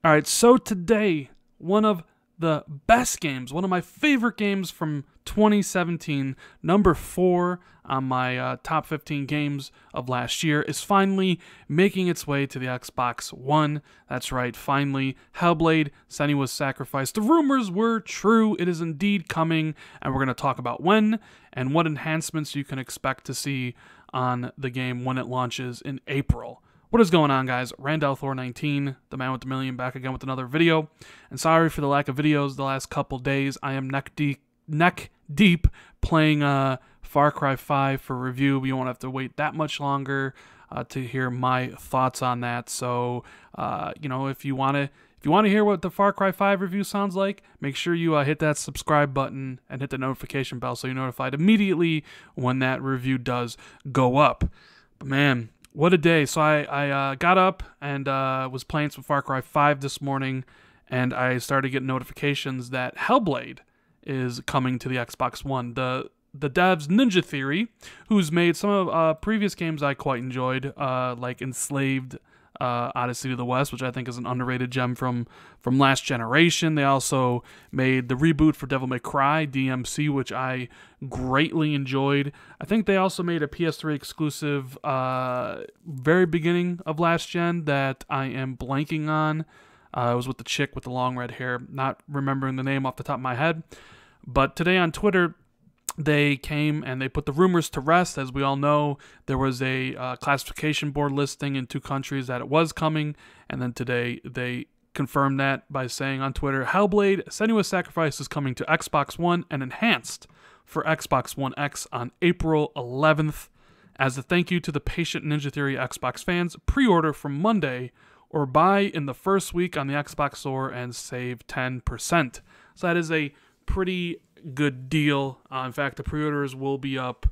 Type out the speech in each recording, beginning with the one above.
All right, so today, one of the best games, one of my favorite games from 2017, number 4 on my top 15 games of last year, is finally making its way to the Xbox One. That's right, finally, Hellblade: Senua's Sacrifice. The rumors were true. It is indeed coming, and we're going to talk about when and what enhancements you can expect to see on the game when it launches in April. What is going on, guys? Randall Thor 19, the man with the million, back again with another video. And sorry for the lack of videos the last couple days. I am neck deep playing Far Cry 5 for review. You won't have to wait that much longer to hear my thoughts on that. So, you know, if you want to hear what the Far Cry 5 review sounds like, make sure you hit that subscribe button and hit the notification bell so you're notified immediately when that review does go up. But man, what a day. So I got up and was playing some Far Cry 5 this morning, and I started getting notifications that Hellblade is coming to the Xbox One. The devs Ninja Theory, who's made some of previous games I quite enjoyed, like Enslaved, Odyssey to the West, which I think is an underrated gem from last generation. They also made the reboot for Devil May Cry, DMC, which I greatly enjoyed. I think they also made a PS3 exclusive very beginning of last gen that I am blanking on. It was with the chick with the long red hair, not remembering the name off the top of my head. But today on Twitter, they came and they put the rumors to rest. As we all know, there was a classification board listing in 2 countries that it was coming, and then today they confirmed that by saying on Twitter, Hellblade: Senua's Sacrifice is coming to Xbox One and enhanced for Xbox One X on April 11th. As a thank you to the patient Ninja Theory Xbox fans, pre-order from Monday or buy in the first week on the Xbox Store and save 10%. So that is a pretty good deal. In fact, the pre-orders will be up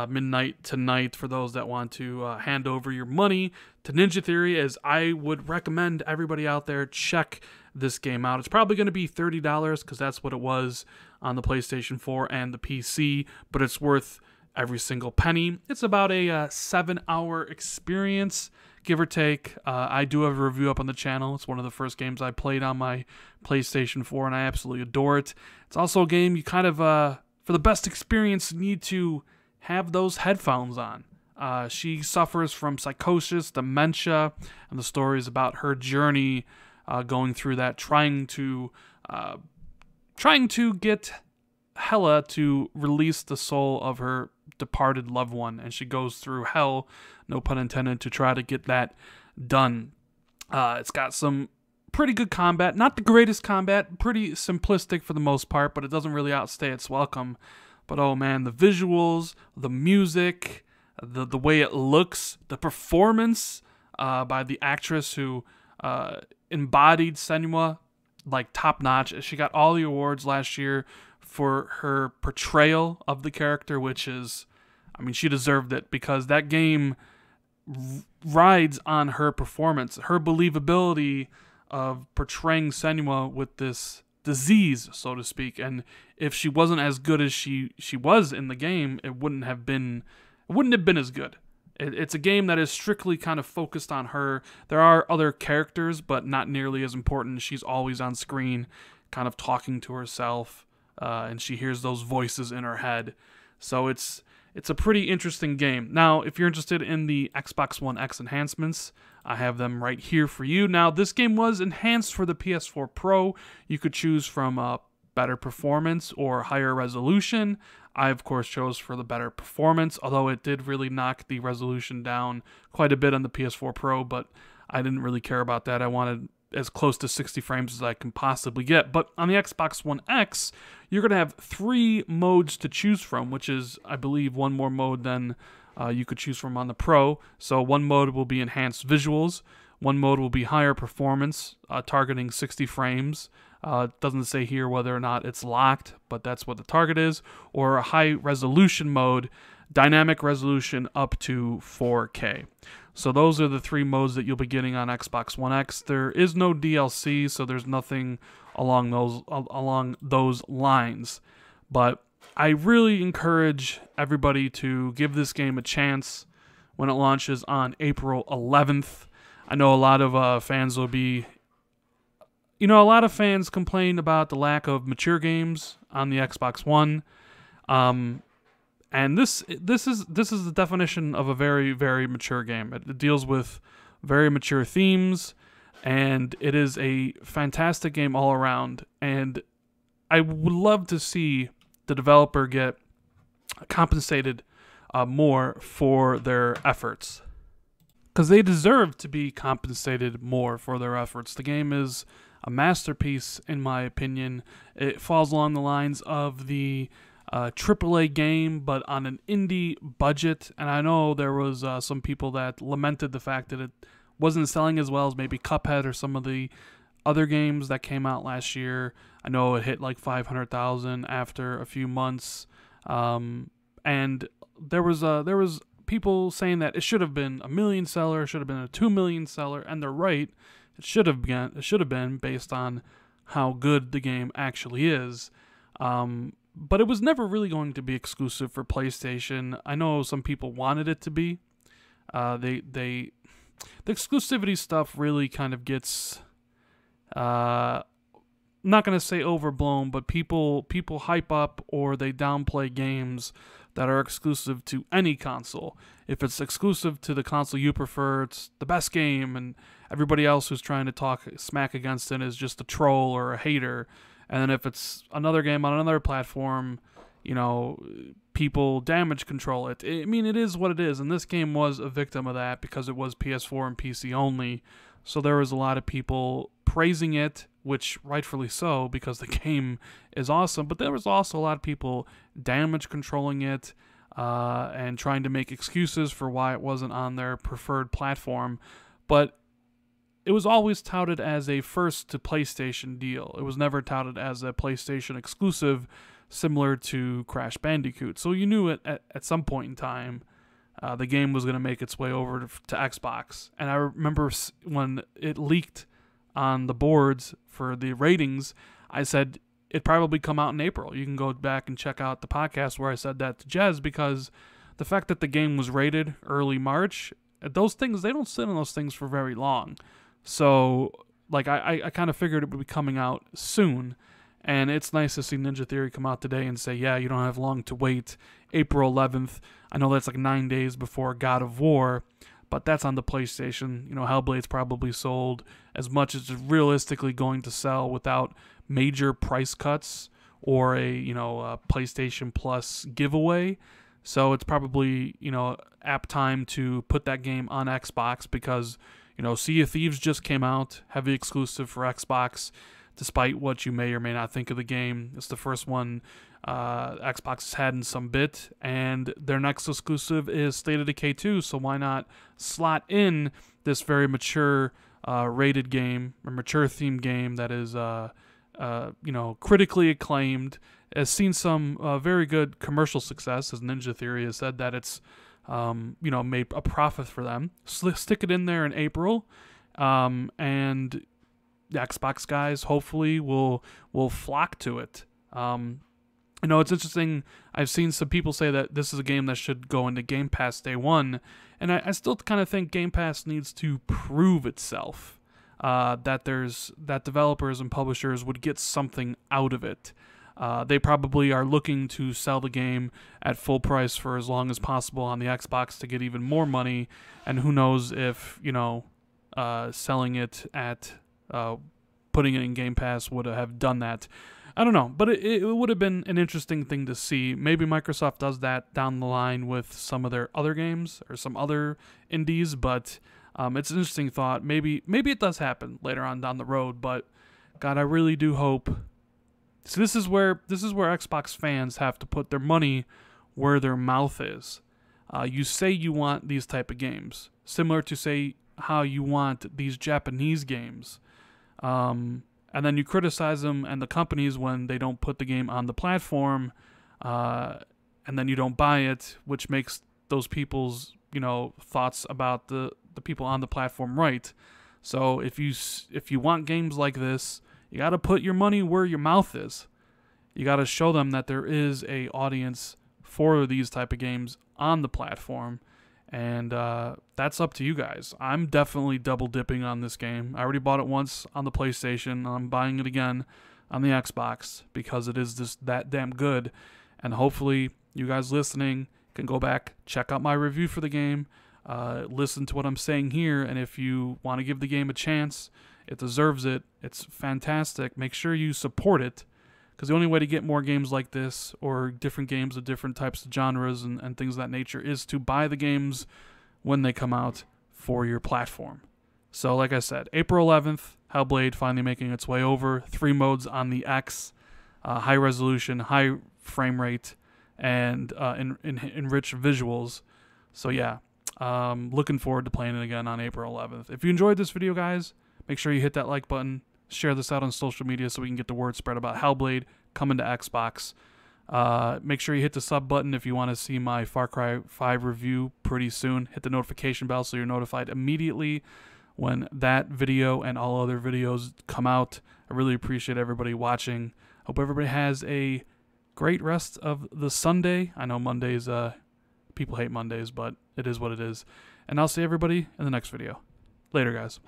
midnight tonight for those that want to hand over your money to Ninja Theory, as I would recommend everybody out there check this game out. It's probably going to be $30 because that's what it was on the PlayStation 4 and the PC, but it's worth every single penny. It's about a 7-hour experience, give or take. I do have a review up on the channel. It's one of the first games I played on my PlayStation 4, and I absolutely adore it. It's also a game you kind of, for the best experience, need to have those headphones on. She suffers from psychosis, dementia, and the story is about her journey going through that, trying to get Hela to release the soul of her departed loved one, and she goes through hell, no pun intended, to try to get that done. It's got some pretty good combat, not the greatest combat, pretty simplistic for the most part, but it doesn't really outstay its welcome. But oh man, the visuals, the music, the way it looks, the performance by the actress who embodied Senua, like top notch. She got all the awards last year for her portrayal of the character, which is, I mean, she deserved it because that game rides on her performance, her believability of portraying Senua with this disease, so to speak. And if she wasn't as good as she was in the game, it wouldn't have been as good. It's a game that is strictly kind of focused on her. There are other characters, but not nearly as important. She's always on screen, kind of talking to herself, and she hears those voices in her head. So it's a pretty interesting game. Now, if you're interested in the Xbox One X enhancements, I have them right here for you. Now, this game was enhanced for the PS4 Pro. You could choose from better performance or higher resolution. I, of course, chose for the better performance, although it did really knock the resolution down quite a bit on the PS4 Pro, but I didn't really care about that. I wanted as close to 60 frames as I can possibly get. But on the Xbox One X, you're going to have 3 modes to choose from, which is, I believe, one more mode than you could choose from on the Pro. So one mode will be enhanced visuals. One mode will be higher performance, targeting 60 frames. It doesn't say here whether or not it's locked, but that's what the target is. Or a high resolution mode, dynamic resolution up to 4K. So those are the 3 modes that you'll be getting on Xbox One X. There is no DLC, so there's nothing along those lines. But I really encourage everybody to give this game a chance when it launches on April 11th. I know a lot of fans will be you know, a lot of fans complain about the lack of mature games on the Xbox One. And this is the definition of a very, very mature game. It deals with very mature themes, and it is a fantastic game all around. And I would love to see the developer get compensated more for their efforts, because they deserve to be compensated more for their efforts. The game is a masterpiece, in my opinion. It falls along the lines of the AAA game, but on an indie budget. And I know there was some people that lamented the fact that it wasn't selling as well as maybe Cuphead or some of the other games that came out last year. I know it hit like 500,000 after a few months, and there was people saying that it should have been a million seller, it should have been a 2 million seller, and they're right. It should have been based on how good the game actually is. But it was never really going to be exclusive for PlayStation. I know some people wanted it to be. The exclusivity stuff really kind of gets, not going to say overblown, but people hype up or they downplay games that are exclusive to any console. If it's exclusive to the console you prefer, it's the best game, and everybody else who's trying to talk smack against it is just a troll or a hater. And then if it's another game on another platform, you know, people damage control it. I mean, it is what it is, and this game was a victim of that because it was PS4 and PC only. So there was a lot of people praising it, which rightfully so, because the game is awesome. But there was also a lot of people damage controlling it and trying to make excuses for why it wasn't on their preferred platform. But it was always touted as a first to PlayStation deal. It was never touted as a PlayStation exclusive, similar to Crash Bandicoot. So you knew at some point in time the game was going to make its way over to Xbox. And I remember when it leaked on the boards for the ratings, I said it'd probably come out in April. You can go back and check out the podcast where I said that to Jez, because the fact that the game was rated early March, those things, they don't sit on those things for very long. So, like, I kind of figured it would be coming out soon, and it's nice to see Ninja Theory come out today and say, yeah, you don't have long to wait. April 11th, I know that's like 9 days before God of War, but that's on the PlayStation. You know, Hellblade's probably sold as much as it's realistically going to sell without major price cuts or a PlayStation Plus giveaway. So it's probably, apt time to put that game on Xbox because, Sea of Thieves just came out, heavy exclusive for Xbox, despite what you may or may not think of the game. It's the first one Xbox has had in some bit, and their next exclusive is State of Decay 2, so why not slot in this very mature rated game, or mature themed game that is, critically acclaimed, has seen some very good commercial success, as Ninja Theory has said that it's made a profit for them. Stick it in there in April, and the Xbox guys hopefully will flock to it. It's interesting. I've seen some people say that this is a game that should go into Game Pass day one, and I still kind of think Game Pass needs to prove itself, that developers and publishers would get something out of it. They probably are looking to sell the game at full price for as long as possible on the Xbox to get even more money, and who knows if, selling it at, putting it in Game Pass would have done that. I don't know, but it would have been an interesting thing to see. Maybe Microsoft does that down the line with some of their other games or some other indies, but it's an interesting thought. Maybe it does happen later on down the road, but God, I really do hope. So this is where Xbox fans have to put their money where their mouth is. You say you want these type of games, similar to say how you want these Japanese games, and then you criticize them and the companies when they don't put the game on the platform, and then you don't buy it, which makes those people's thoughts about the people on the platform right. So if you want games like this, you got to put your money where your mouth is. You got to show them that there is a audience for these type of games on the platform, And that's up to you guys. I'm definitely double dipping on this game. I already bought it once on the PlayStation. I'm buying it again on the Xbox because it is just that damn good. And hopefully you guys listening can go back, check out my review for the game, listen to what I'm saying here, and if you want to give the game a chance, it deserves it. It's fantastic. Make sure you support it, because the only way to get more games like this, or different games of different types of genres and things of that nature, is to buy the games when they come out for your platform. So like I said, April 11th, Hellblade finally making its way over. 3 modes on the X, high resolution, high frame rate, and enriched visuals. So yeah, looking forward to playing it again on April 11th. If you enjoyed this video, guys, make sure you hit that like button. Share this out on social media so we can get the word spread about Hellblade coming to Xbox. Make sure you hit the sub button if you want to see my Far Cry 5 review pretty soon. Hit the notification bell so you're notified immediately when that video and all other videos come out. I really appreciate everybody watching. Hope everybody has a great rest of the Sunday. I know Mondays, people hate Mondays, but it is what it is. And I'll see everybody in the next video. Later, guys.